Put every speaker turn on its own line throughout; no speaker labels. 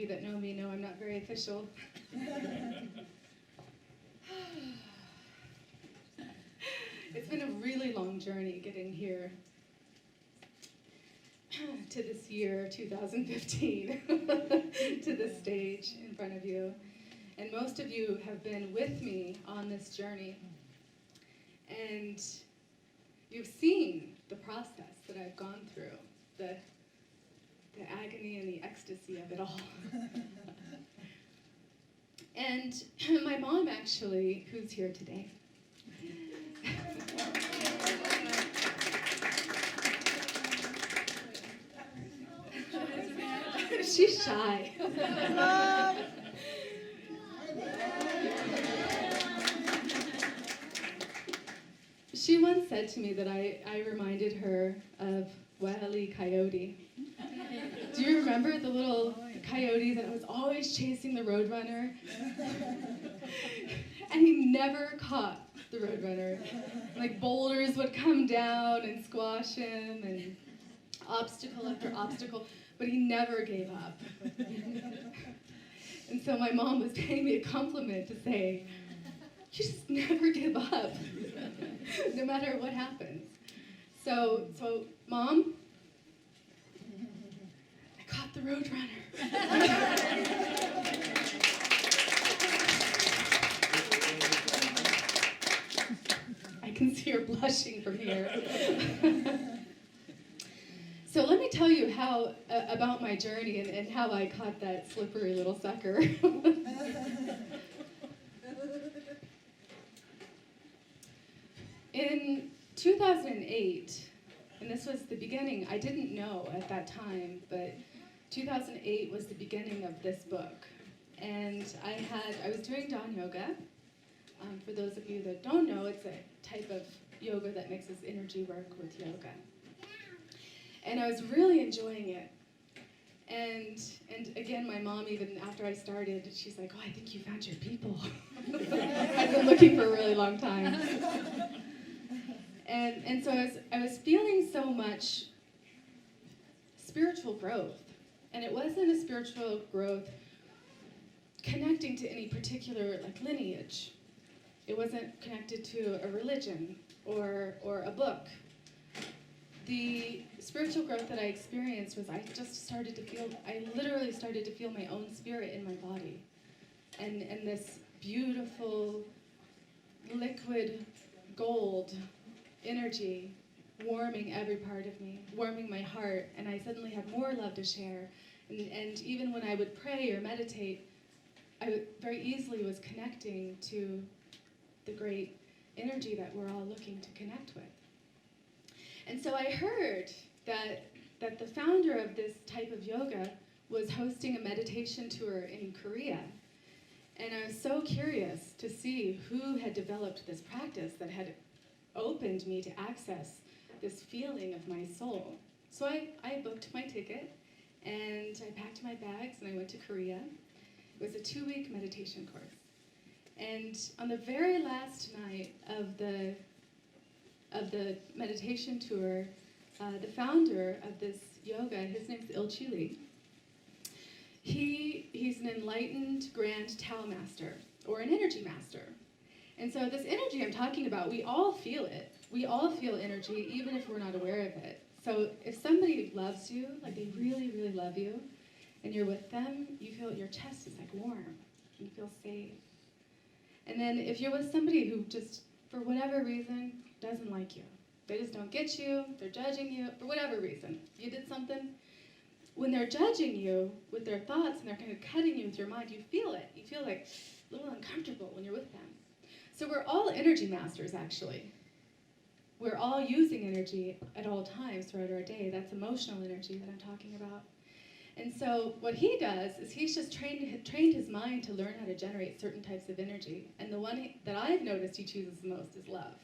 you that know me know I'm not very official. It's been a really long journey getting here to this year, 2015, to this stage in front of you. And most of you have been with me on this journey. And you've seen the process that I've gone through, the agony and the ecstasy of it all. And my mom, actually, who's here today, she's shy. She once said to me that I reminded her of Wile E. Coyote. Do you remember the little coyote that was always chasing the roadrunner? And he never caught the roadrunner. Like boulders would come down and squash him, and obstacle after obstacle, but he never gave up. And so my mom was paying me a compliment to say, you just never give up, no matter what happens. So Mom, I caught the roadrunner. I can see her blushing from here. So let me tell you how about my journey and how I caught that slippery little sucker. In 2008, and this was the beginning, I didn't know at that time, but 2008 was the beginning of this book. And I was doing Dawn Yoga. For those of you that don't know, it's a type of yoga that mixes energy work with yoga. And I was really enjoying it. And again, my mom, even after I started, she's like, oh, I think you found your people. I've been looking for a really long time. And so I was feeling so much spiritual growth. And it wasn't a spiritual growth connecting to any particular lineage. It wasn't connected to a religion or a book. The spiritual growth that I experienced was I literally started to feel my own spirit in my body. And this beautiful liquid gold energy warming every part of me, warming my heart, and I suddenly had more love to share. And even when I would pray or meditate, I very easily was connecting to the great energy that we're all looking to connect with. And so I heard that the founder of this type of yoga was hosting a meditation tour in Korea. And I was so curious to see who had developed this practice that had opened me to access this feeling of my soul. So I booked my ticket, and I packed my bags, and I went to Korea. It was a 2-week meditation course. And on the very last night of the meditation tour, the founder of this yoga, his name's Il-Chi Lee, he's an enlightened grand Tao master, or an energy master. And so this energy I'm talking about, we all feel it. We all feel energy, even if we're not aware of it. So if somebody loves you, like they really, really love you, and you're with them, you feel your chest is like warm. You feel safe. And then if you're with somebody who just, for whatever reason, doesn't like you, they just don't get you, they're judging you, for whatever reason, you did something, when they're judging you with their thoughts and they're kind of cutting you with your mind, you feel it. You feel like a little uncomfortable when you're with them. So we're all energy masters, actually. We're all using energy at all times throughout our day. That's emotional energy that I'm talking about. And so what he does is he's just trained his mind to learn how to generate certain types of energy. And the one that I've noticed he chooses the most is love.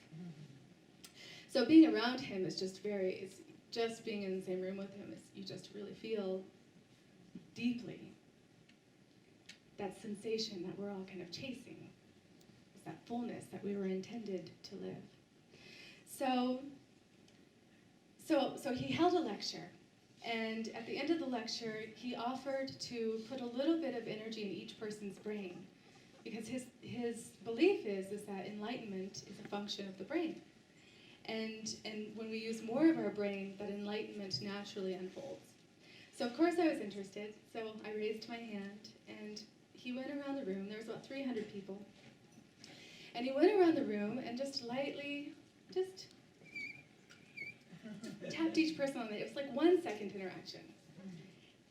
So being around him is just just being in the same room with him, you just really feel deeply that sensation that we're all kind of chasing. It's that fullness that we were intended to live. So he held a lecture, And at the end of the lecture, he offered to put a little bit of energy in each person's brain, because his belief is that enlightenment is a function of the brain. And when we use more of our brain, that enlightenment naturally unfolds. So of course I was interested, so I raised my hand, and he went around the room. There was about 300 people. And he went around the room and just lightly, just tapped each person on the head. It was like 1 second interaction.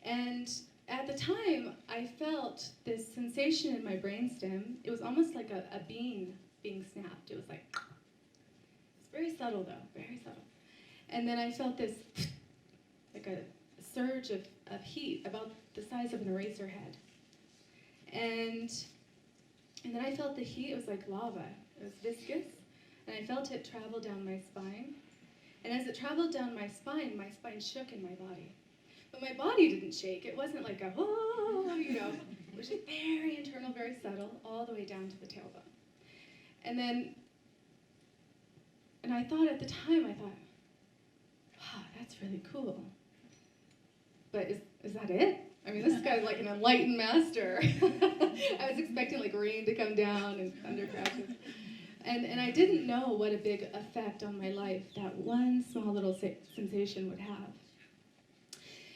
And at the time, I felt this sensation in my brainstem. It was almost like a bean being snapped. It was like, it's very subtle though, very subtle. And then I felt this, like a surge of heat about the size of an eraser head. And then I felt the heat. It was like lava. It was viscous. And I felt it travel down my spine. And as it traveled down my spine shook in my body. But my body didn't shake. It wasn't like a, oh, you know. It was just very internal, very subtle, all the way down to the tailbone. And I thought at the time, wow, that's really cool. But is that it? I mean, this guy's like an enlightened master. I was expecting like rain to come down and thunder crashes. And I didn't know what a big effect on my life that one small little sensation would have.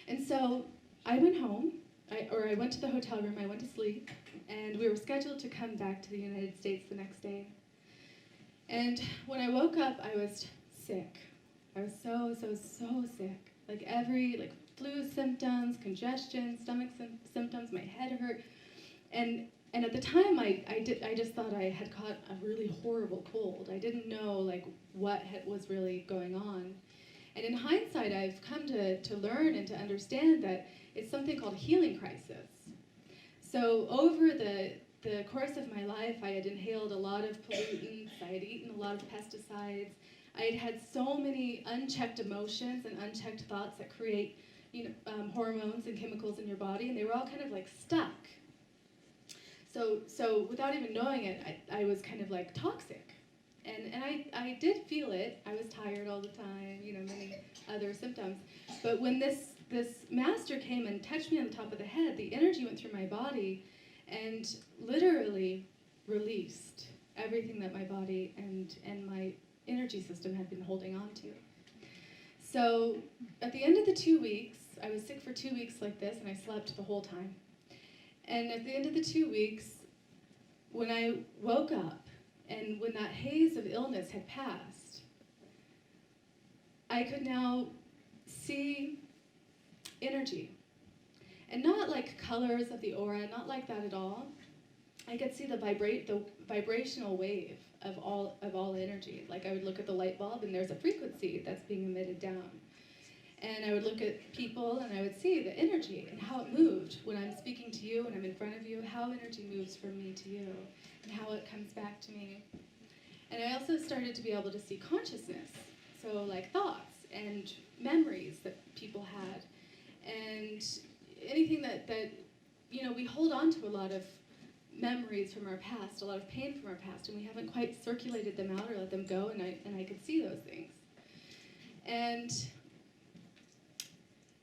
And so I went home, I went to the hotel room, I went to sleep, and we were scheduled to come back to the United States the next day. And when I woke up, I was sick. I was so sick. Like flu symptoms, congestion, stomach symptoms, my head hurt. And at the time, I just thought I had caught a really horrible cold. I didn't know like what was really going on. And in hindsight, I've come to learn and to understand that it's something called a healing crisis. So over the course of my life, I had inhaled a lot of pollutants, I had eaten a lot of pesticides, I had had so many unchecked emotions and unchecked thoughts that create hormones and chemicals in your body, and they were all kind of like stuck. So without even knowing it, I was kind of like toxic. And I did feel it. I was tired all the time, many other symptoms. But when this master came and touched me on the top of the head, the energy went through my body and literally released everything that my body and my energy system had been holding on to. So at the end of the 2 weeks, I was sick for 2 weeks like this, and I slept the whole time. And at the end of the 2 weeks, when I woke up, and when that haze of illness had passed, I could now see energy. And not like colors of the aura, not like that at all. I could see the vibrational wave of all energy. Like I would look at the light bulb, and there's a frequency that's being emitted down. And I would look at people, and I would see the energy and how it moved when I'm speaking to you, when I'm in front of you, how energy moves from me to you, and how it comes back to me. And I also started to be able to see consciousness, so like thoughts and memories that people had, and anything that we hold on to a lot of memories from our past, a lot of pain from our past, and we haven't quite circulated them out or let them go, and I could see those things. And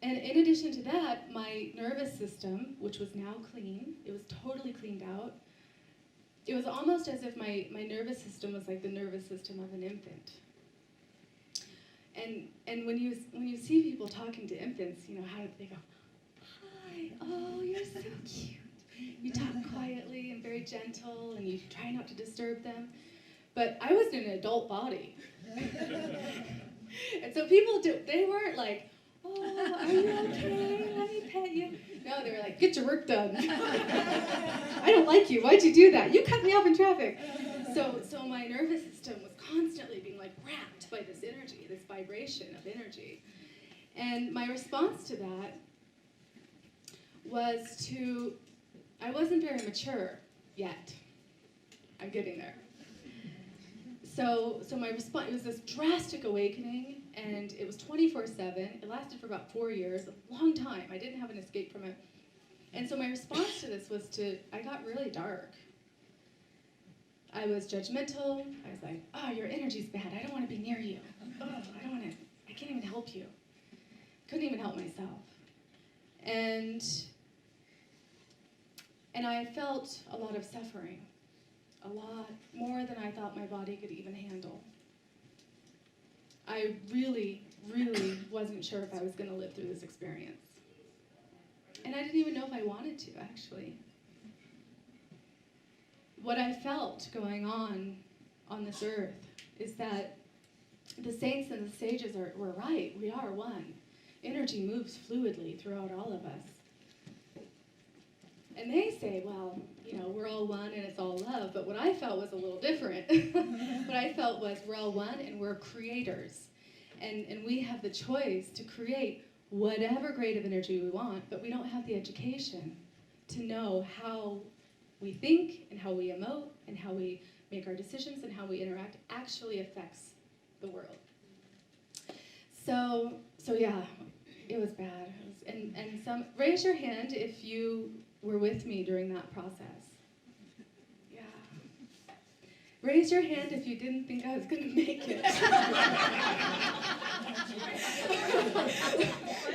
in addition to that, my nervous system, which was now clean, it was totally cleaned out. It was almost as if my nervous system was like the nervous system of an infant. And when you see people talking to infants, how they go, "Hi, oh, you're so cute." You talk quietly and very gentle, and you try not to disturb them. But I was in an adult body. And so people, they weren't like, "Oh, are you okay? Let me pet you." No, they were like, "Get your work done." "I don't like you. Why'd you do that? You cut me off in traffic." So my nervous system was constantly being like wrapped by this energy, this vibration of energy. And my response to that was I wasn't very mature yet. I'm getting there. So my response, it was this drastic awakening, and it was 24/7. It lasted for about 4 years, a long time. I didn't have an escape from it. And so my response to this was I got really dark. I was judgmental. I was like, "Oh, your energy's bad. I don't want to be near you. Oh, I can't even help you." couldn't even help myself. And I felt a lot of suffering, a lot more than I thought my body could even handle. I really, really wasn't sure if I was going to live through this experience. And I didn't even know if I wanted to, actually. What I felt going on this earth is that the saints and the sages were right. We are one. Energy moves fluidly throughout all of us. And they say, well, we're all one and it's all love. But what I felt was a little different. What I felt was we're all one and we're creators. And we have the choice to create whatever grade of energy we want, but we don't have the education to know how we think and how we emote and how we make our decisions and how we interact actually affects the world. So yeah, it was bad. And raise your hand if you were with me during that process. Yeah. Raise your hand if you didn't think I was going to make it.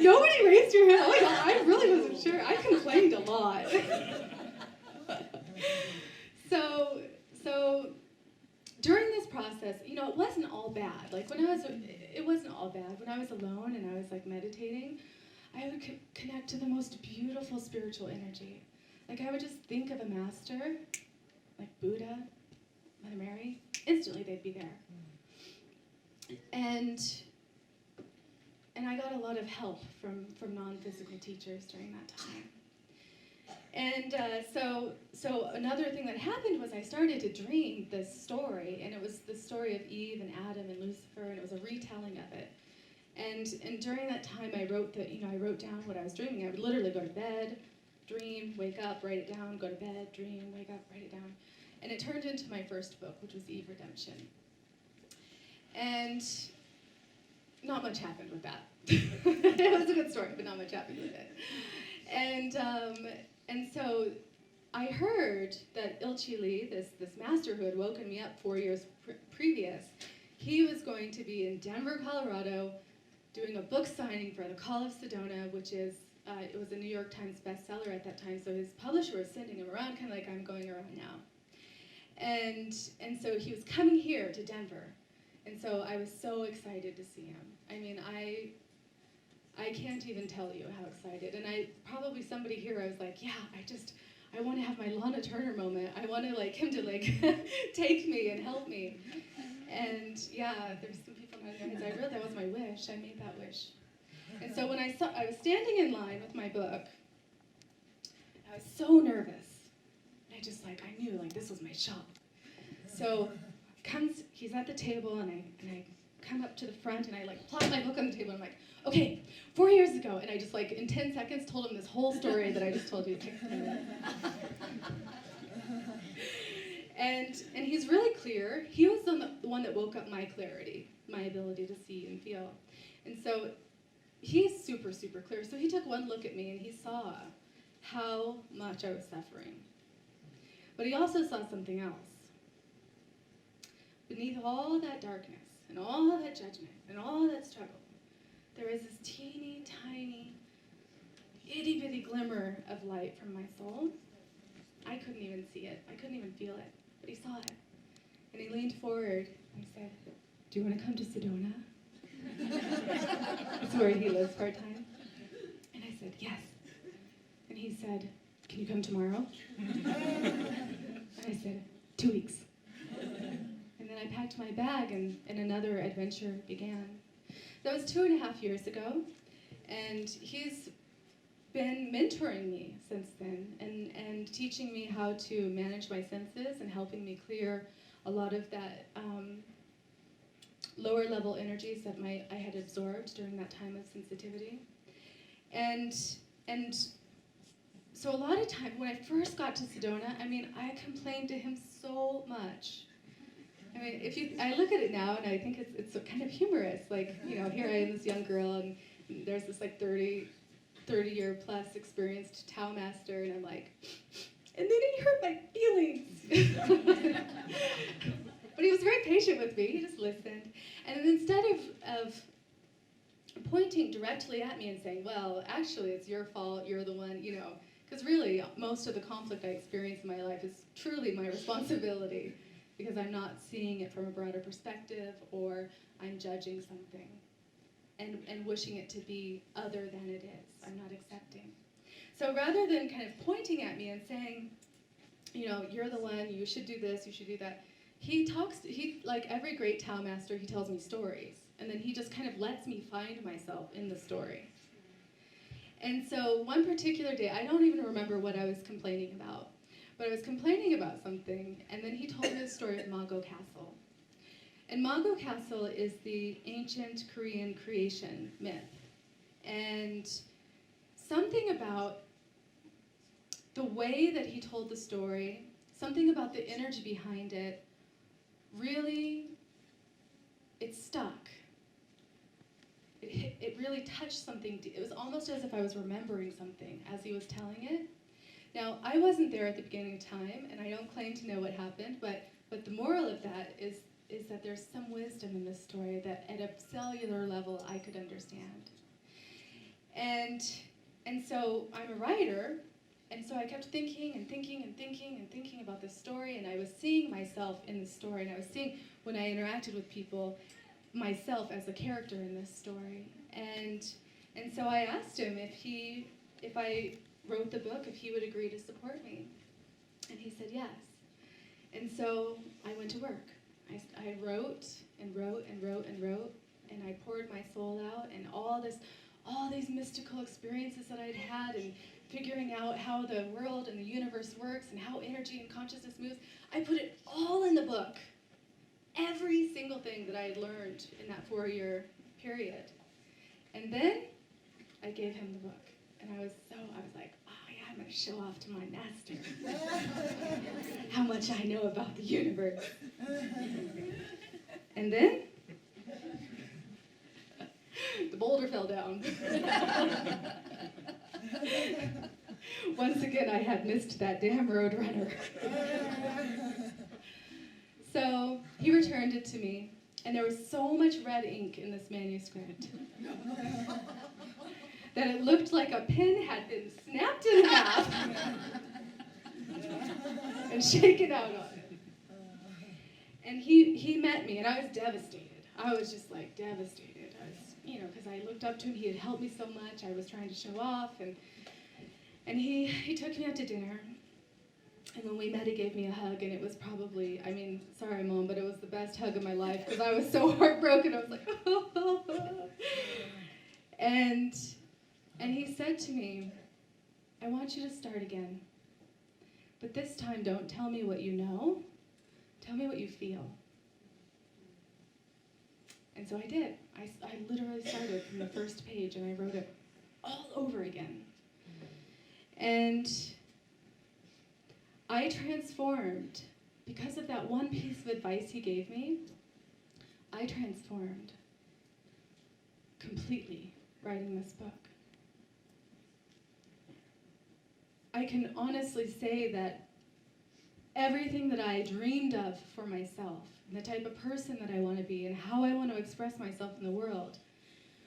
Nobody raised your hand. Oh my God, I really wasn't sure. I complained a lot. So during this process, it wasn't all bad. It wasn't all bad. When I was alone and I was meditating, I would connect to the most beautiful spiritual energy. I would just think of a master, like Buddha, Mother Mary. Instantly, they'd be there. And I got a lot of help from non-physical teachers during that time. And so another thing that happened was I started to dream this story, and it was the story of Eve and Adam and Lucifer, and it was a retelling of it. And during that time, I wrote down what I was dreaming. I would literally go to bed, dream, wake up, write it down, go to bed, dream, wake up, write it down. And it turned into my first book, which was Eve Redemption. And not much happened with that. It was a good story, but not much happened with it. And so I heard that Ilchi Lee, this master who had woken me up 4 years previous, he was going to be in Denver, Colorado, doing a book signing for The Call of Sedona, which is, it was a New York Times bestseller at that time, so his publisher was sending him around, kind of like I'm going around now. And so he was coming here to Denver, and so I was so excited to see him. I mean, I can't even tell you how excited. And somebody here, I was like, yeah, I want to have my Lana Turner moment. I want him to take me and help me. And yeah, there's some people nodding their heads. that was my wish. I made that wish. And so when I was standing in line with my book, I was so nervous. I knew this was my shot. So he's at the table, and I come up to the front, and I plop my book on the table, and I'm like, okay, 4 years ago, and I just in 10 seconds told him this whole story that I just told you. And he's really clear. He was the one that woke up my clarity, my ability to see and feel. And so he's super, super clear. So he took one look at me, and he saw how much I was suffering. But he also saw something else. Beneath all that darkness, and all that judgment, and all that struggle, there was this teeny tiny, itty bitty glimmer of light from my soul. I couldn't even see it. I couldn't even feel it. But he saw it. And he leaned forward and he said, do you want to come to Sedona? That's where he lives part-time. And I said, yes. And he said, can you come tomorrow? And I said, 2 weeks. And then I packed my bag, and another adventure began. That was 2.5 years ago, and he's been mentoring me since then, and teaching me how to manage my senses and helping me clear a lot of that lower level energies that I had absorbed during that time of sensitivity. And so a lot of time, when I first got to Sedona, I complained to him so much. I look at it now, and I think it's kind of humorous. Here I am, this young girl, and there's this 30-year plus experienced Tao master, and I'm like, and then he hurt my feelings. But he was very patient with me. He just listened. And instead of pointing directly at me and saying, well, actually, it's your fault, you're the one, you know. Because really, most of the conflict I experience in my life is truly my responsibility, because I'm not seeing it from a broader perspective, or I'm judging something and wishing it to be other than it is. I'm not accepting. So rather than kind of pointing at me and saying, you know, you're the one, you should do this, you should do that, he like every great Tao master, he tells me stories. And then he just kind of lets me find myself in the story. And so one particular day, I don't even remember what I was complaining about, but I was complaining about something, and then he told me the story of Mago Castle. And Mago Castle is the ancient Korean creation myth. And something about the way that he told the story, something about the energy behind it, really, it stuck. It really touched something. It was almost as if I was remembering something as he was telling it. Now, I wasn't there at the beginning of time, and I don't claim to know what happened, but the moral of that is that there's some wisdom in this story that at a cellular level I could understand. And so I'm a writer, and so I kept thinking and thinking and thinking and thinking about this story, and I was seeing myself in the story, and I was seeing, when I interacted with people, myself as a character in this story. And so I asked him if I wrote the book, if he would agree to support me. And he said yes. And so I went to work. I wrote and wrote and wrote and wrote, and I poured my soul out, and all these mystical experiences that I'd had, and figuring out how the world and the universe works and how energy and consciousness moves, I put it all in the book. Every single thing that I had learned in that 4-year period. And then I gave him the book. And I was like, oh yeah, I'm gonna show off to my master how much I know about the universe. And then the boulder fell down. Once again, I had missed that damn roadrunner. So he returned it to me, and there was so much red ink in this manuscript that it looked like a pin had been snapped in half and shaken out on it. And he met me, and I was devastated. I was just like devastated. I was, you know, because I looked up to him. He had helped me so much. I was trying to show off, and he took me out to dinner. And when we met, he gave me a hug, and it was probably, I mean, sorry, Mom, but it was the best hug of my life, because I was so heartbroken. I was like, oh. And he said to me, I want you to start again. But this time, don't tell me what you know. Tell me what you feel. And so I did. I literally started from the first page, and I wrote it all over again. And I transformed. Because of that one piece of advice he gave me, I transformed completely writing this book. I can honestly say that everything that I dreamed of for myself, and the type of person that I want to be, and how I want to express myself in the world,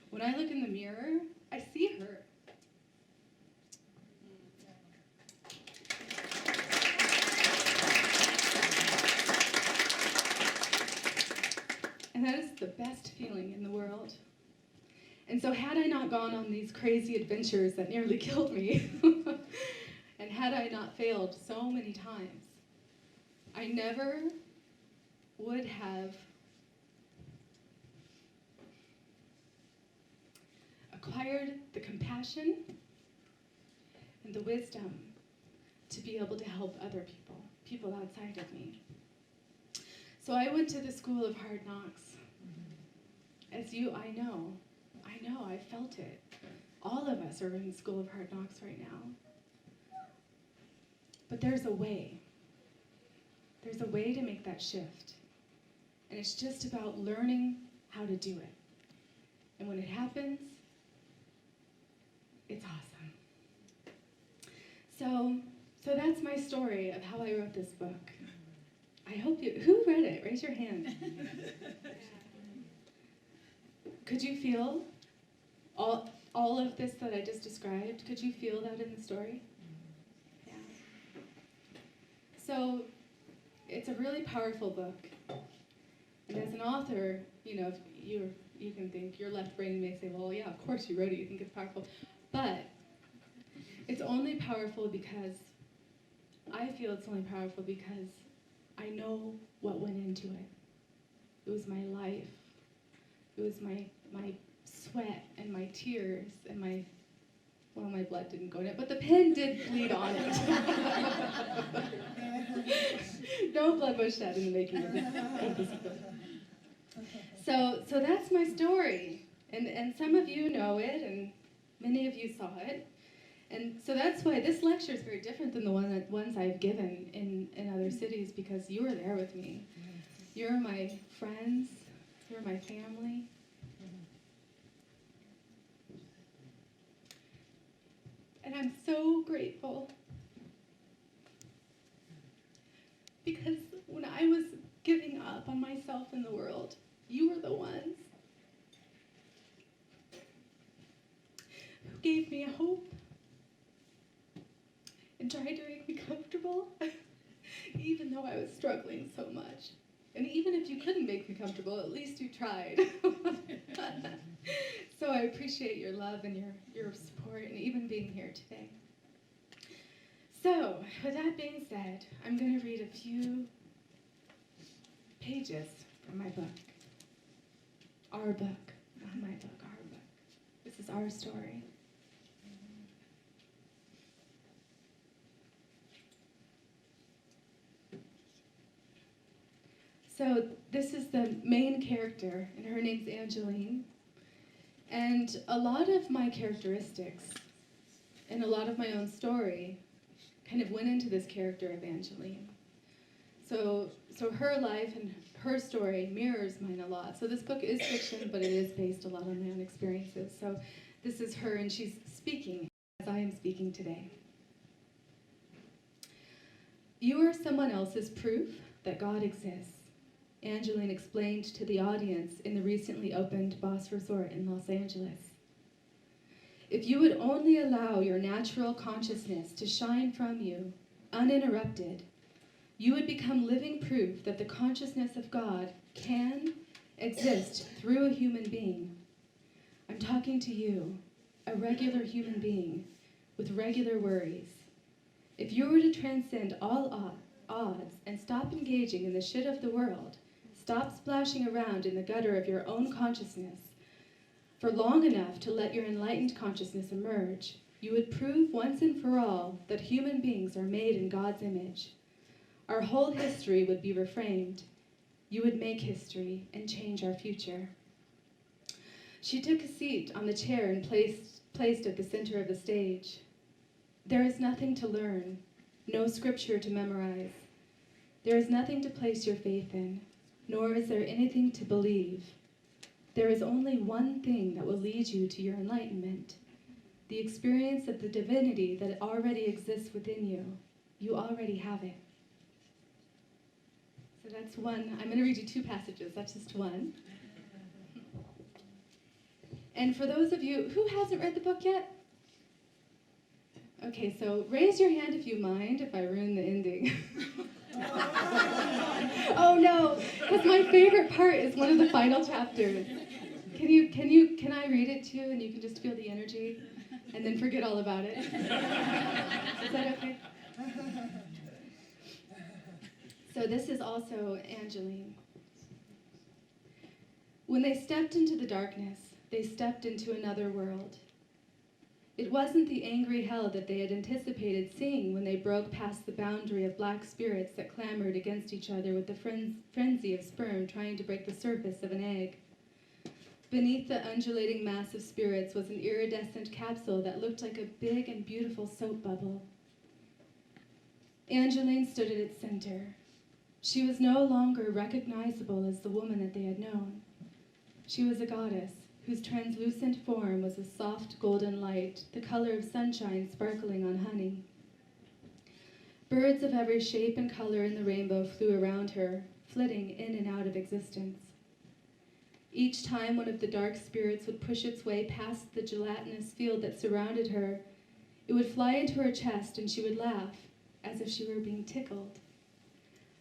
when I look in the mirror, I see her. And that is the best feeling in the world. And so had I not gone on these crazy adventures that nearly killed me, and had I not failed so many times, I never would have acquired the compassion and the wisdom to be able to help other people outside of me. So I went to the School of Hard Knocks. As I know, I felt it. All of us are in the School of Hard Knocks right now. But there's a way. There's a way to make that shift. And it's just about learning how to do it. And when it happens, it's awesome. So that's my story of how I wrote this book. I hope who read it? Raise your hand. Could you feel all of this that I just described, could you feel that in the story? Yeah. So it's a really powerful book. And as an author, you can think, your left brain may say, well, yeah, of course you wrote it, you think it's powerful. But it's only powerful because, I feel it's only powerful because I know what went into it. It was my life. It was my sweat and my tears and my blood didn't go in it, but the pen did bleed on it. No blood was shed in the making of this book. So that's my story, and some of you know it, and many of you saw it, and so that's why this lecture is very different than the ones I've given in other cities, because you were there with me. You're my friends. You're my family. And I'm so grateful, because when I was giving up on myself and the world, you were the ones who gave me hope and tried to make me comfortable, even though I was struggling so much. And even if you couldn't make me comfortable, at least you tried. So I appreciate your love and your support and even being here today. So, with that being said, I'm going to read a few pages from my book. Our book, not my book, our book. This is our story. So this is the main character, and her name's Angeline. And a lot of my characteristics and a lot of my own story kind of went into this character of Angeline. So her life and her story mirrors mine a lot. So this book is fiction, but it is based a lot on my own experiences. So this is her, and she's speaking as I am speaking today. You are someone else's proof that God exists, Angeline explained to the audience in the recently opened Boss Resort in Los Angeles. If you would only allow your natural consciousness to shine from you, uninterrupted, you would become living proof that the consciousness of God can exist through a human being. I'm talking to you, a regular human being with regular worries. If you were to transcend all odds and stop engaging in the shit of the world, stop splashing around in the gutter of your own consciousness for long enough to let your enlightened consciousness emerge, you would prove once and for all that human beings are made in God's image. Our whole history would be reframed. You would make history and change our future. She took a seat on the chair and placed at the center of the stage. There is nothing to learn, no scripture to memorize. There is nothing to place your faith in, nor is there anything to believe. There is only one thing that will lead you to your enlightenment, the experience of the divinity that already exists within you. You already have it. So that's one. I'm going to read you two passages. That's just one. And for those of you who hasn't read the book yet, okay, so raise your hand if you mind if I ruin the ending. Oh no, because my favorite part is one of the final chapters. Can I read it to you and you can just feel the energy and then forget all about it? Is that okay? So this is also Angeline. When they stepped into the darkness, they stepped into another world. It wasn't the angry hell that they had anticipated seeing when they broke past the boundary of black spirits that clamored against each other with the frenzy of sperm trying to break the surface of an egg. Beneath the undulating mass of spirits was an iridescent capsule that looked like a big and beautiful soap bubble. Angeline stood at its center. She was no longer recognizable as the woman that they had known. She was a goddess, whose translucent form was a soft golden light, the color of sunshine sparkling on honey. Birds of every shape and color in the rainbow flew around her, flitting in and out of existence. Each time one of the dark spirits would push its way past the gelatinous field that surrounded her, it would fly into her chest and she would laugh, as if she were being tickled.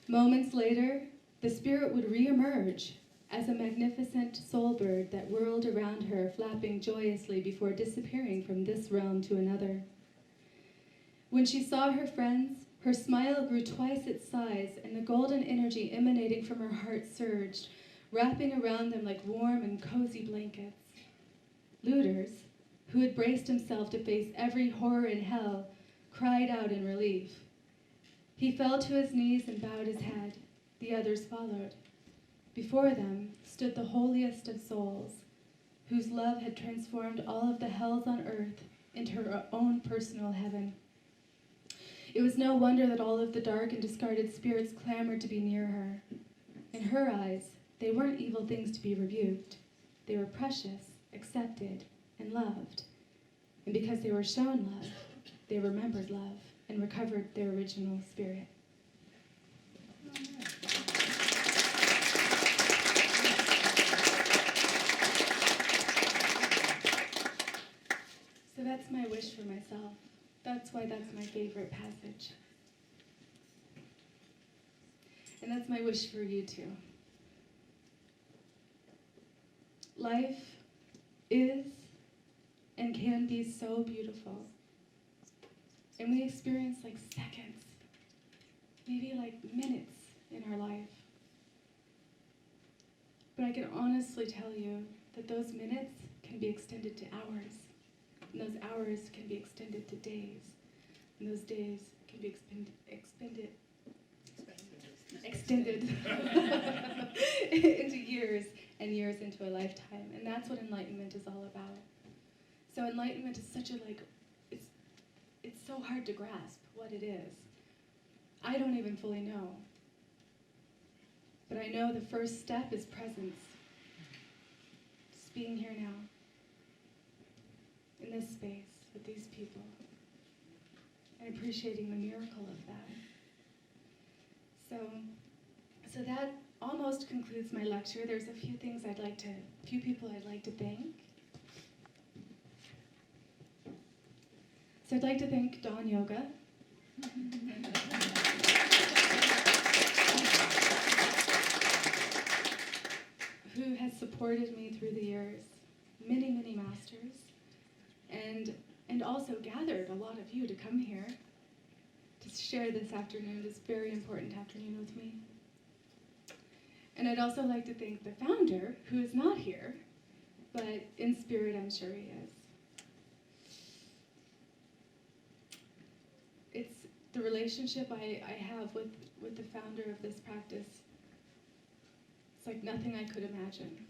Moments later, the spirit would re-emerge as a magnificent soul bird that whirled around her, flapping joyously before disappearing from this realm to another. When she saw her friends, her smile grew twice its size, and the golden energy emanating from her heart surged, wrapping around them like warm and cozy blankets. Luders, who had braced himself to face every horror in hell, cried out in relief. He fell to his knees and bowed his head. The others followed. Before them stood the holiest of souls, whose love had transformed all of the hells on earth into her own personal heaven. It was no wonder that all of the dark and discarded spirits clamored to be near her. In her eyes, they weren't evil things to be rebuked. They were precious, accepted, and loved. And because they were shown love, they remembered love and recovered their original spirit. So that's my wish for myself. That's why that's my favorite passage. And that's my wish for you too. Life is and can be so beautiful. And we experience like seconds, maybe like minutes in our life. But I can honestly tell you that those minutes can be extended to hours. And those hours can be extended to days. And those days can be extended into years and years into a lifetime. And that's what enlightenment is all about. So enlightenment is such a it's so hard to grasp what it is. I don't even fully know. But I know the first step is presence. Just being here now. In this space with these people. And appreciating the miracle of that. So that almost concludes my lecture. There's a few people I'd like to thank. So I'd like to thank Dawn Yoga. Who has supported me through the years. Many, many masters. And also gathered a lot of you to come here to share this afternoon, this very important afternoon with me. And I'd also like to thank the founder, who is not here, but in spirit I'm sure he is. It's the relationship I have with the founder of this practice. It's like nothing I could imagine.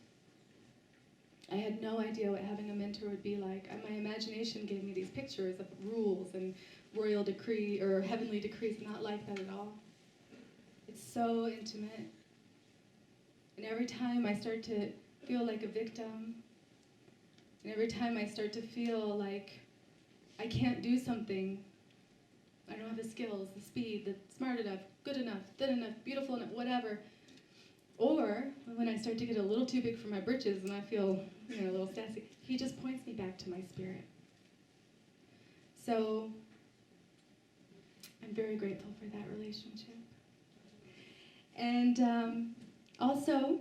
I had no idea what having a mentor would be like. My imagination gave me these pictures of rules and royal decree or heavenly decrees, not like that at all. It's so intimate. And every time I start to feel like a victim, and every time I start to feel like I can't do something, I don't have the skills, the speed, the smart enough, good enough, thin enough, beautiful enough, whatever. Or when I start to get a little too big for my britches and I feel, a little sassy, he just points me back to my spirit. So I'm very grateful for that relationship. And also,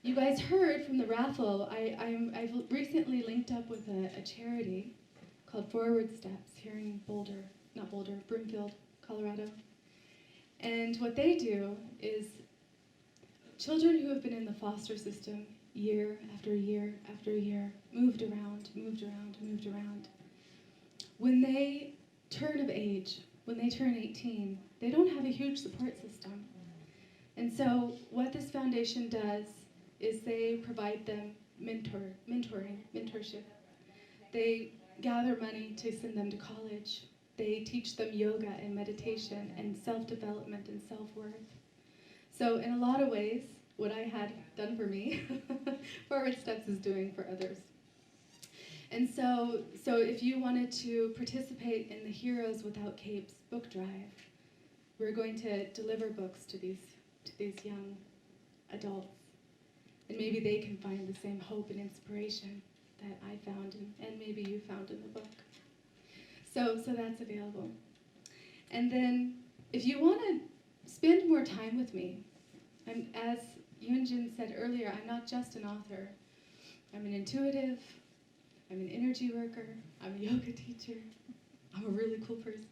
you guys heard from the raffle, I've recently linked up with a charity called Forward Steps here in Broomfield, Colorado. And what they do is children who have been in the foster system year after year after year, moved around. When they turn of age, when they turn 18, they don't have a huge support system. And so what this foundation does is they provide them mentorship. They gather money to send them to college. They teach them yoga and meditation and self-development and self-worth. So in a lot of ways, what I had done for me, Forward Steps is doing for others. And so if you wanted to participate in the Heroes Without Capes book drive, we're going to deliver books to these young adults. And maybe they can find the same hope and inspiration that I found and maybe you found in the book. So that's available. And then if you want to spend more time with me, as Yoonjin said earlier, I'm not just an author. I'm an intuitive, I'm an energy worker, I'm a yoga teacher, I'm a really cool person.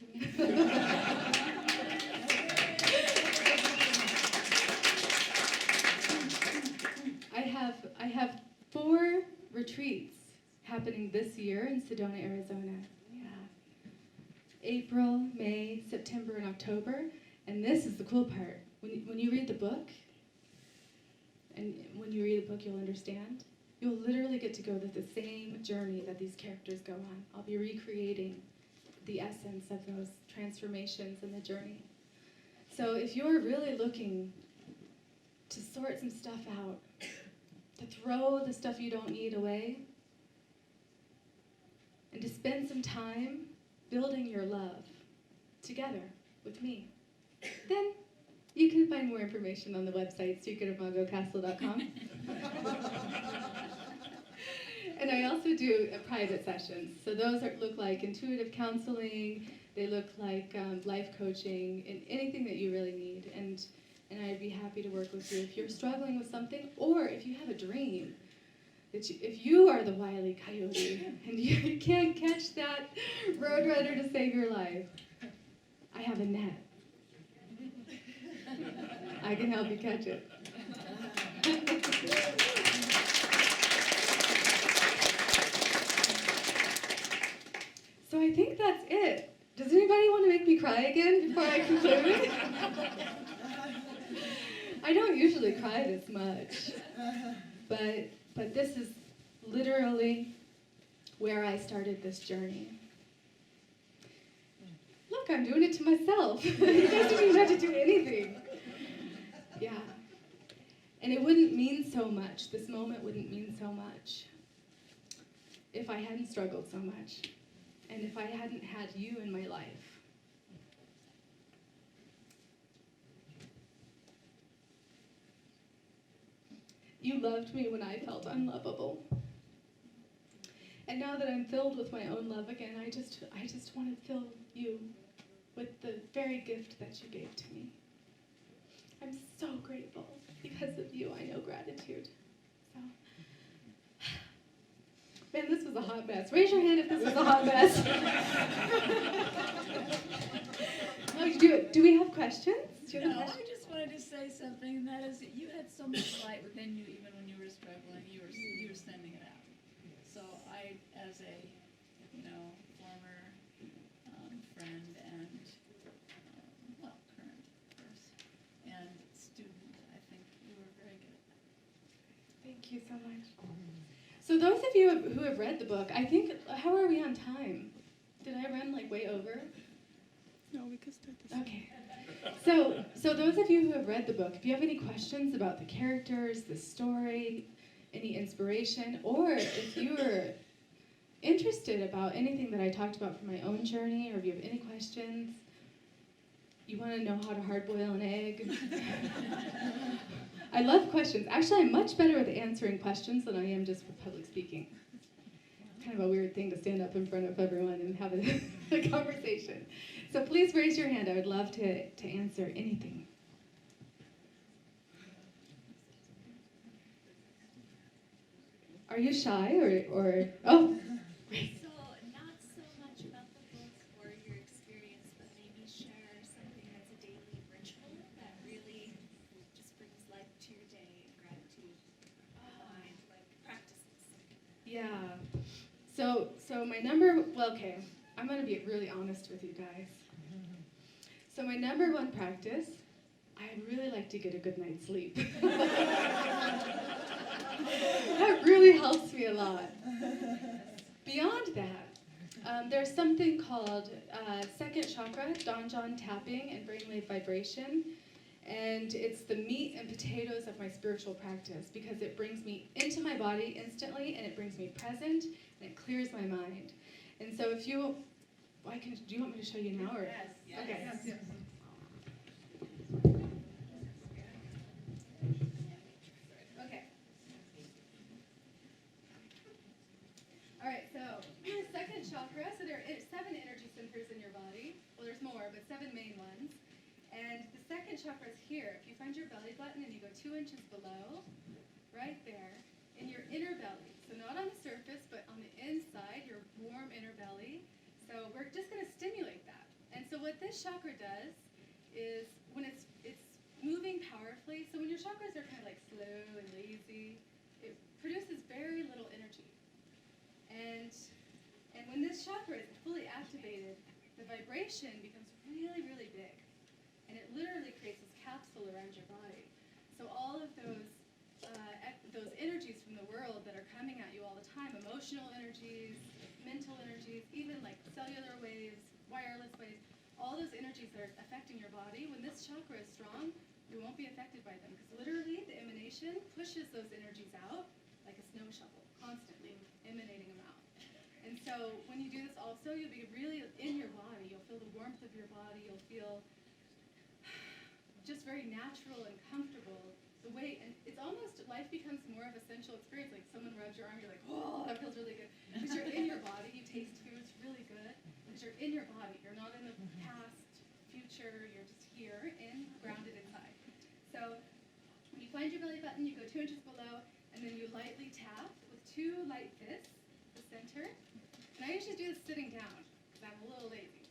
I have 4 retreats happening this year in Sedona, Arizona. Yeah. April, May, September, and October. And this is the cool part. When you read the book, and when you read the book, you'll understand. You'll literally get to go to the same journey that these characters go on. I'll be recreating the essence of those transformations in the journey. So if you're really looking to sort some stuff out, to throw the stuff you don't need away, and to spend some time building your love together with me, then you can find more information on the website, secretofmagocastle.com. And I also do private sessions. So those look like intuitive counseling, they look like life coaching, and anything that you really need. And I'd be happy to work with you if you're struggling with something, or if you have a dream. If you are the Wile E. Coyote and you can't catch that roadrunner to save your life, I have a net. I can help you catch it. So I think that's it. Does anybody want to make me cry again before I conclude? I don't usually cry this much, but this is literally where I started this journey. Look, I'm doing it to myself. You guys don't even have to do anything. Yeah. And it wouldn't mean so much. This moment wouldn't mean so much if I hadn't struggled so much, and if I hadn't had you in my life. You loved me when I felt unlovable. And now that I'm filled with my own love again, I just want to fill you with the very gift that you gave to me. I'm so grateful. Because of you, I know gratitude. So, man, this was a hot mess. Raise your hand if this was a hot mess. Do we have questions?
No, I just wanted to say something, and that is that you had so much light within you, even when you were struggling. You were sending it out. So I, as a former friend and current person and student, I think you were very good at that.
Thank you so much. So those of you who have read the book, I think, how are we on time? Did I run way over?
No, we could start this.
Okay. So those of you who have read the book, if you have any questions about the characters, the story, any inspiration, or if you are interested about anything that I talked about from my own journey, or if you have any questions, you want to know how to hard boil an egg. I love questions. Actually, I'm much better with answering questions than I am just with public speaking. It's kind of a weird thing to stand up in front of everyone and have a conversation. So please raise your hand. I would love to answer anything. Are you shy or oh?
So not so much about the book or your experience, but maybe share something that's a daily ritual that really just brings life to your day and gratitude behind, practices.
Yeah. So my okay, I'm going to be really honest with you guys. So my number one practice, I really like to get a good night's sleep. That really helps me a lot. Beyond that, there's something called second chakra, Donjon tapping and brainwave vibration. And it's the meat and potatoes of my spiritual practice because it brings me into my body instantly and it brings me present and it clears my mind. And so if you, do you want me to show you now? Or?
Yes.
Okay.
Yes.
Okay. And the second chakra is here. If you find your belly button and you go 2 inches below, right there, in your inner belly. So not on the surface, but on the inside, your warm inner belly. So we're just going to stimulate that. And so what this chakra does is when it's moving powerfully, so when your chakras are kind of like slow and lazy, it produces very little energy. And when this chakra is fully activated, the vibration becomes really, really big. And it literally creates this capsule around your body. So all of those energies from the world that are coming at you all the time, emotional energies, mental energies, even like cellular waves, wireless waves, all those energies that are affecting your body, when this chakra is strong, you won't be affected by them. Because literally, the emanation pushes those energies out like a snow shovel, constantly emanating them out. And so when you do this also, you'll be really in your body. You'll feel the warmth of your body. You'll feel just very natural and comfortable. The way, and it's almost, life becomes more of a sensual experience. Like someone rubs your arm, you're like, oh, that feels really good. Because you're in your body, you taste foods really good. Because you're in your body. You're not in the past, future, you're just here, grounded inside. So when you find your belly button, you go 2 inches below, and then you lightly tap with 2 light fists, the center. And I usually do this sitting down, because I'm a little lazy.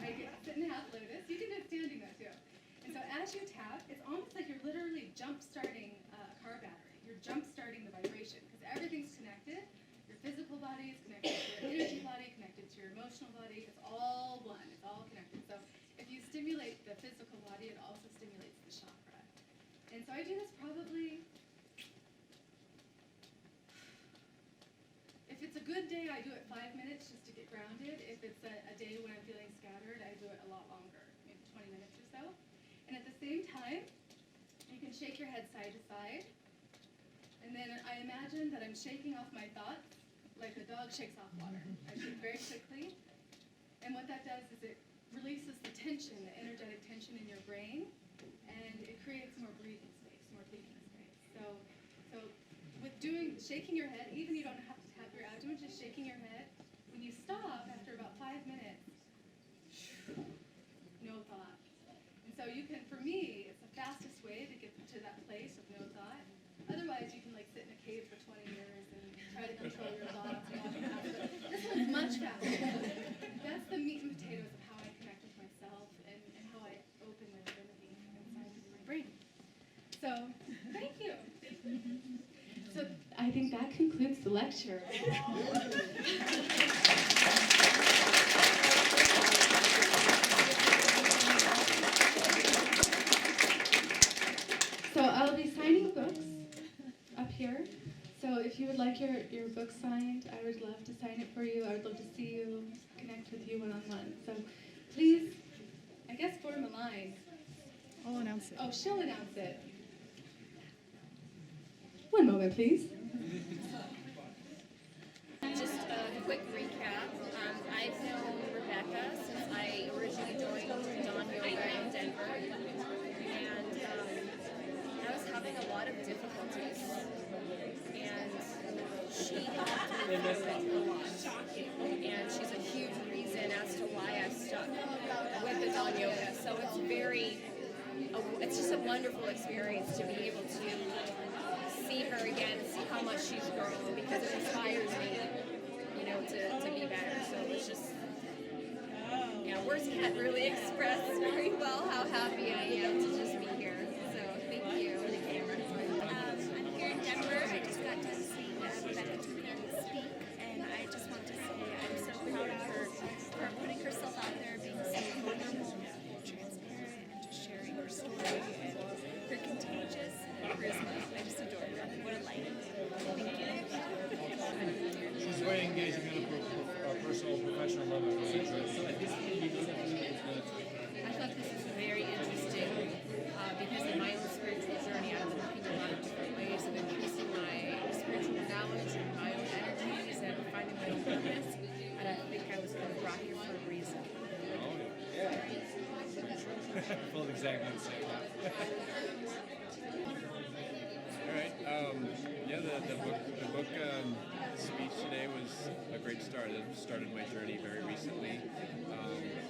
I sit in half lotus. You can do it standing though too. And so as you tap, it's almost like you're literally jump-starting a car battery. You're jump-starting the vibration, because everything's connected. Your physical body is connected to your energy body, connected to your emotional body. It's all one. It's all connected. So if you stimulate the physical body, it also stimulates the chakra. And so I do this probably, if it's a good day, I do it 5 minutes just to get grounded. If it's a day when I'm feeling scattered, I do it a lot longer, maybe 20 minutes or so. And at the same time, you can shake your head side to side. And then I imagine that I'm shaking off my thoughts like a dog shakes off water. I shake very quickly. And what that does is it releases the tension, the energetic tension in your brain, and it creates more breathing space, more thinking space. So with shaking your head, even you don't have to tap your abdomen, just shaking your head. When you stop after about 5 minutes, no thought. And so you can, for me, it's the fastest way to get to that place of no thought. Otherwise, you can like sit in a cave for 20 years and try to control your thoughts. And all that. But this one's much faster. That's the meat and potatoes of how I connect with myself and how I open the divinity inside of my brain. So, thank you. So, I think that concludes the lecture. So I'll be signing books up here. So if you would like your book signed, I would love to sign it for you. I would love to see you, connect with you one-on-one. So please, I guess form a line.
I'll announce it.
Oh, she'll announce it. One moment, please.
Just a quick recap. I've known Rebecca since I originally joined Dawn Yoga in Denver, and I was having a lot of difficulties, and she helped me through it a lot. And she's a huge reason as to why I've stuck with the Dawn Yoga. So it's just a wonderful experience to be able to see her again and see how much she's grown, because it inspires me, to be better. So it's just, words can't really express very well how happy I am to just be here. So thank you.
I'm here in Denver. I just got done seeing Rebecca speak, and I just want to say I'm so proud of her for putting herself out there, being so vulnerable, transparent, and just sharing her story. And her contagious charisma. I just adore her. What a light. Thank you.
She's very engaging on a personal, professional level.
I thought this was very interesting because in my own spiritual journey, I've been looking a lot of different ways of increasing my spiritual knowledge and my own energies and finding my own purpose. And I think I was kind of brought here for a reason.
I felt exactly the same. All right.
the book speech today was a great start. It started my journey very recently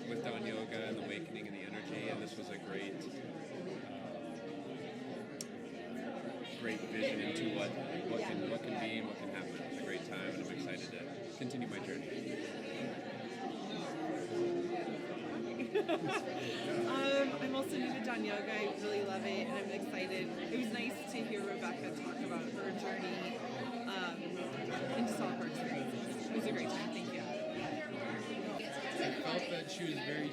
with Dawn Yoga and the awakening and the energy, and this was a great vision into what can be and what can happen. It was a great time, and I'm excited to continue my journey.
I'm also new to Dawn Yoga. I really love it, and I'm excited. It was nice to hear Rebecca talk about her journey and just all her experiences. It was a great time. Thank you.
I felt that she was very